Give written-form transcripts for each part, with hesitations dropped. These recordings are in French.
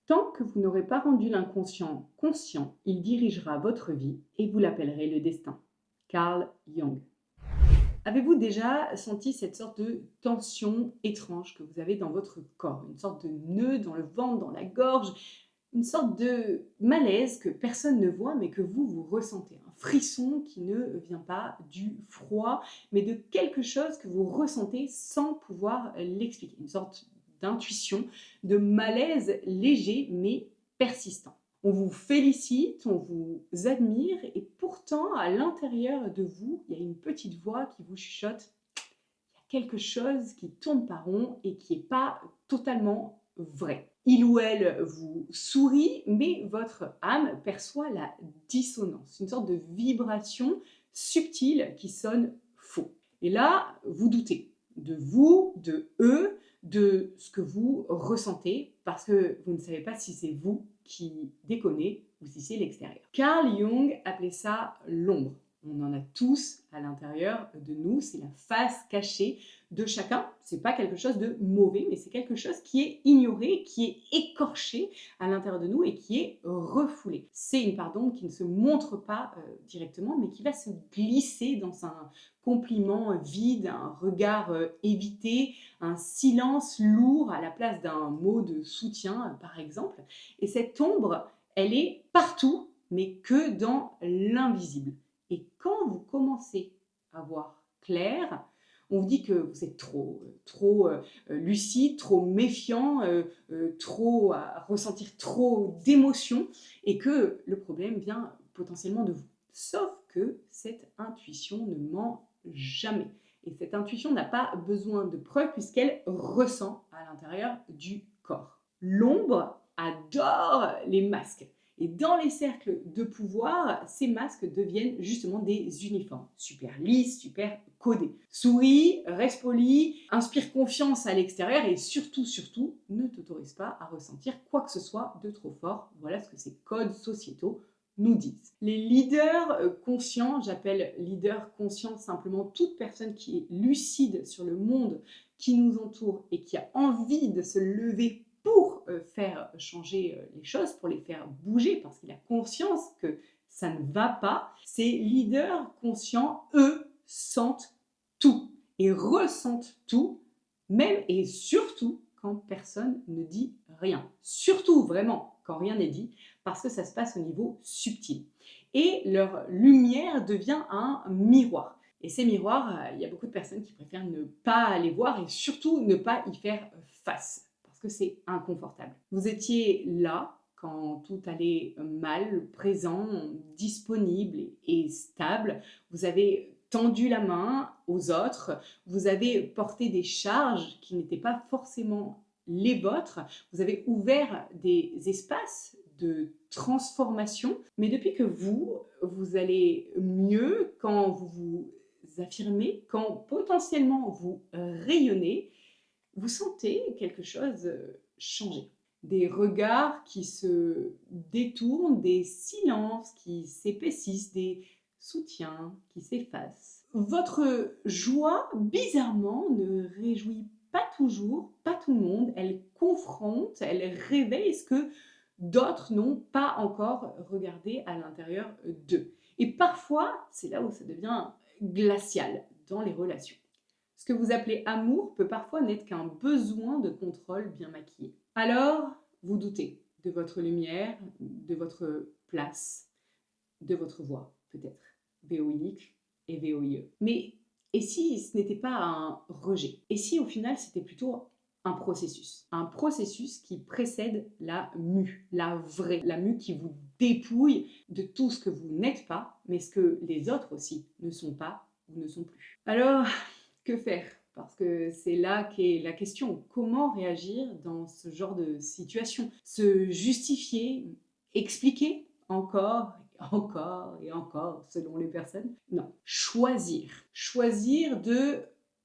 Tant que vous n'aurez pas rendu l'inconscient conscient, il dirigera votre vie et vous l'appellerez le destin. Carl Jung. Avez-vous déjà senti cette sorte de tension étrange que vous avez dans votre corps? Une sorte de nœud dans le ventre, dans la gorge, une sorte de malaise que personne ne voit mais que vous ressentez. Un frisson qui ne vient pas du froid, mais de quelque chose que vous ressentez sans pouvoir l'expliquer. Une sorte d'intuition, de malaise léger mais persistant. On vous félicite, on vous admire et pourtant, à l'intérieur de vous, il y a une petite voix qui vous chuchote: «Il y a quelque chose qui tourne pas rond et qui n'est pas totalement vrai». Il ou elle vous sourit, mais votre âme perçoit la dissonance, une sorte de vibration subtile qui sonne faux. Et là, vous doutez de vous, de eux, de ce que vous ressentez, parce que vous ne savez pas si c'est vous qui déconnez ou si c'est l'extérieur. Carl Jung appelait ça l'ombre. On en a tous à l'intérieur de nous, c'est la face cachée de chacun. C'est pas quelque chose de mauvais, mais c'est quelque chose qui est ignoré, qui est écorché à l'intérieur de nous et qui est refoulé. C'est une part d'ombre qui ne se montre pas directement, mais qui va se glisser dans un compliment vide, un regard évité, un silence lourd à la place d'un mot de soutien, par exemple. Et cette ombre, elle est partout, mais que dans l'invisible. Et quand vous commencez à voir clair, on vous dit que vous êtes trop lucide, trop méfiant, trop à ressentir trop d'émotions et que le problème vient potentiellement de vous. Sauf que cette intuition ne ment jamais. Et cette intuition n'a pas besoin de preuves puisqu'elle ressent à l'intérieur du corps. L'ombre adore les masques. Et dans les cercles de pouvoir, ces masques deviennent justement des uniformes, super lisses, super codés. Souris, reste poli, inspire confiance à l'extérieur et surtout, ne t'autorise pas à ressentir quoi que ce soit de trop fort. Voilà ce que ces codes sociétaux nous disent. Les leaders conscients, j'appelle leader conscient simplement toute personne qui est lucide sur le monde qui nous entoure et qui a envie de se lever pour faire changer les choses, pour les faire bouger, parce qu'il a conscience que ça ne va pas. Ces leaders conscients, eux, sentent tout et ressentent tout, même et surtout quand personne ne dit rien. Surtout, vraiment, quand rien n'est dit, parce que ça se passe au niveau subtil. Et leur lumière devient un miroir. Et ces miroirs, il y a beaucoup de personnes qui préfèrent ne pas les voir et surtout ne pas y faire face, parce que c'est inconfortable. Vous étiez là quand tout allait mal, présent, disponible et stable. Vous avez tendu la main aux autres, vous avez porté des charges qui n'étaient pas forcément les vôtres, vous avez ouvert des espaces de transformation, mais depuis que vous allez mieux, quand vous vous affirmez, quand potentiellement vous rayonnez, vous sentez quelque chose changer. Des regards qui se détournent, des silences qui s'épaississent, des soutiens qui s'effacent. Votre joie, bizarrement, ne réjouit pas toujours, pas tout le monde. Elle confronte, elle réveille ce que d'autres n'ont pas encore regardé à l'intérieur d'eux. Et parfois, c'est là où ça devient glacial dans les relations. Ce que vous appelez amour peut parfois n'être qu'un besoin de contrôle bien maquillé. Alors, vous doutez de votre lumière, de votre place, de votre voix, peut-être. VO unique et VOIE. Mais et si ce n'était pas un rejet? Et si au final c'était plutôt un processus? Un processus qui précède la mue, la vraie, la mue qui vous dépouille de tout ce que vous n'êtes pas, mais ce que les autres aussi ne sont pas ou ne sont plus. Alors, que faire? Parce que c'est là qu'est la question. Comment réagir dans ce genre de situation? Se justifier, expliquer encore, encore et encore selon les personnes? Non. Choisir. Choisir de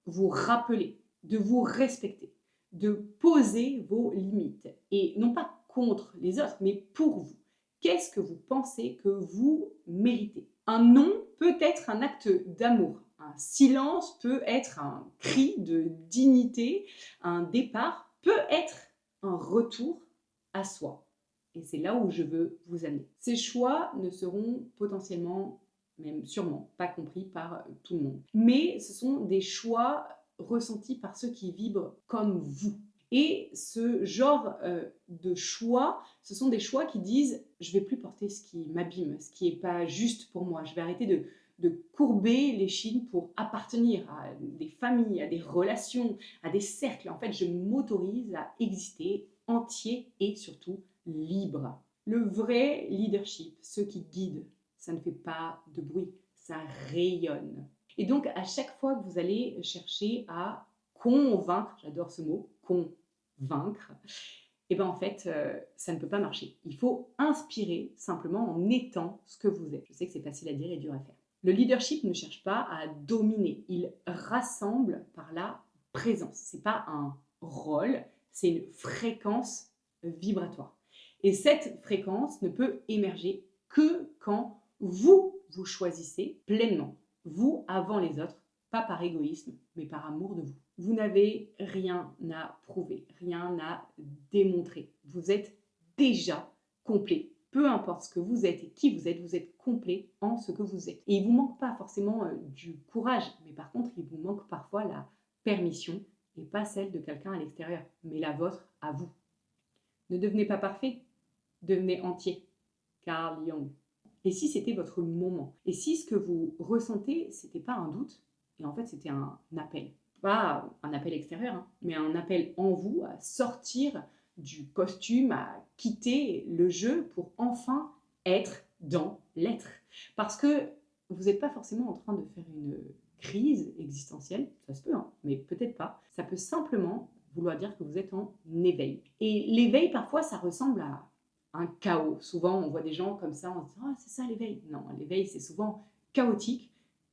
vous rappeler, de vous respecter, de poser vos limites. Et non pas contre les autres, mais pour vous. Qu'est-ce que vous pensez que vous méritez? Un non peut être un acte d'amour. Un silence peut être un cri de dignité. Un départ peut être un retour à soi. Et c'est là où je veux vous amener. Ces choix ne seront potentiellement, même sûrement, pas compris par tout le monde. Mais ce sont des choix ressentis par ceux qui vibrent comme vous. Et ce genre de choix, ce sont des choix qui disent « je ne vais plus porter ce qui m'abîme, ce qui n'est pas juste pour moi. Je vais arrêter de courber l'échine pour appartenir à des familles, à des relations, à des cercles. En fait, je m'autorise à exister entier et surtout libre. » Le vrai leadership, ceux qui guident, ça ne fait pas de bruit, ça rayonne. Et donc, à chaque fois que vous allez chercher à convaincre, j'adore ce mot, convaincre, et bien en fait, ça ne peut pas marcher. Il faut inspirer simplement en étant ce que vous êtes. Je sais que c'est facile à dire et dur à faire. Le leadership ne cherche pas à dominer, il rassemble par la présence. Ce n'est pas un rôle, c'est une fréquence vibratoire. Et cette fréquence ne peut émerger que quand vous choisissez pleinement, vous avant les autres, pas par égoïsme, mais par amour de vous. Vous n'avez rien à prouver, rien à démontrer. Vous êtes déjà complet. Peu importe ce que vous êtes et qui vous êtes complet en ce que vous êtes. Et il ne vous manque pas forcément du courage, mais par contre, il vous manque parfois la permission, et pas celle de quelqu'un à l'extérieur, mais la vôtre à vous. Ne devenez pas parfait, devenez entier. Carl Jung. Et si c'était votre moment? Et si ce que vous ressentez, ce n'était pas un doute, et en fait c'était un appel? Pas un appel extérieur, hein, mais un appel en vous à sortir du costume, à quitter le jeu pour enfin être dans l'être. Parce que vous n'êtes pas forcément en train de faire une crise existentielle, ça se peut, hein, mais peut-être pas. Ça peut simplement vouloir dire que vous êtes en éveil. Et l'éveil, parfois, ça ressemble à un chaos. Souvent, on voit des gens comme ça, on se dit « Ah, c'est ça l'éveil ». Non, l'éveil, c'est souvent chaotique,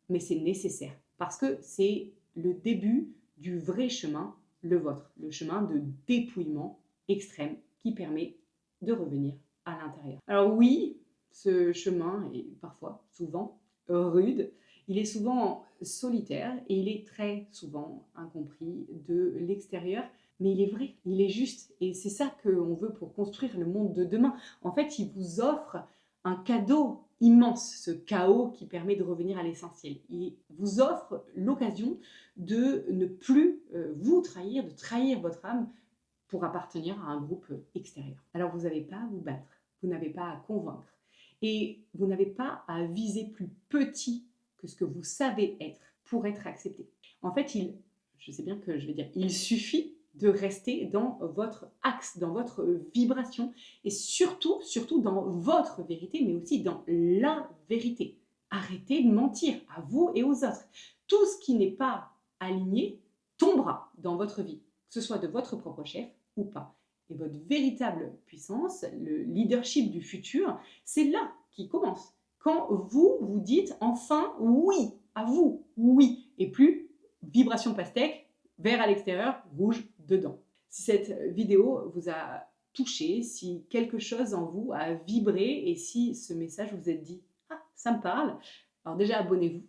mais c'est nécessaire. Parce que c'est le début du vrai chemin, le vôtre. Le chemin de dépouillement extrême qui permet de revenir à l'intérieur. Alors oui, ce chemin est parfois, souvent, rude. Il est souvent solitaire et il est très souvent incompris de l'extérieur. Mais il est vrai, il est juste. Et c'est ça qu'on veut pour construire le monde de demain. En fait, il vous offre un cadeau immense, ce chaos qui permet de revenir à l'essentiel. Il vous offre l'occasion de ne plus vous trahir, de trahir votre âme pour appartenir à un groupe extérieur. Alors vous n'avez pas à vous battre, vous n'avez pas à convaincre. Et vous n'avez pas à viser plus petit que ce que vous savez être pour être accepté. En fait, je sais bien que je vais dire, il suffit de rester dans votre axe, dans votre vibration et surtout dans votre vérité, mais aussi dans la vérité. Arrêtez de mentir à vous et aux autres. Tout ce qui n'est pas aligné tombera dans votre vie, que ce soit de votre propre chef ou pas. Et votre véritable puissance, le leadership du futur, c'est là qu'il commence. Quand vous vous dites enfin oui, à vous, oui, et plus vibration pastèque, vert à l'extérieur, rouge dedans. Si cette vidéo vous a touché, si quelque chose en vous a vibré et si ce message vous a dit « Ah, ça me parle », alors déjà abonnez-vous,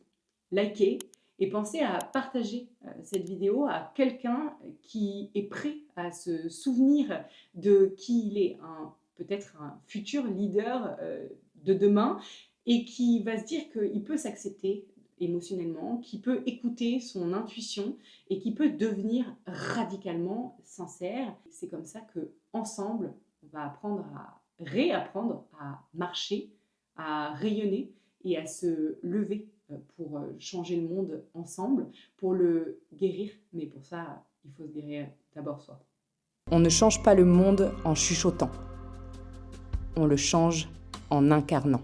likez et pensez à partager cette vidéo à quelqu'un qui est prêt à se souvenir de qui il est, peut-être un futur leader de demain et qui va se dire qu'il peut s'accepter émotionnellement, qui peut écouter son intuition et qui peut devenir radicalement sincère. C'est comme ça qu'ensemble, on va réapprendre à marcher, à rayonner et à se lever pour changer le monde ensemble, pour le guérir. Mais pour ça, il faut se guérir d'abord soi. On ne change pas le monde en chuchotant. On le change en incarnant.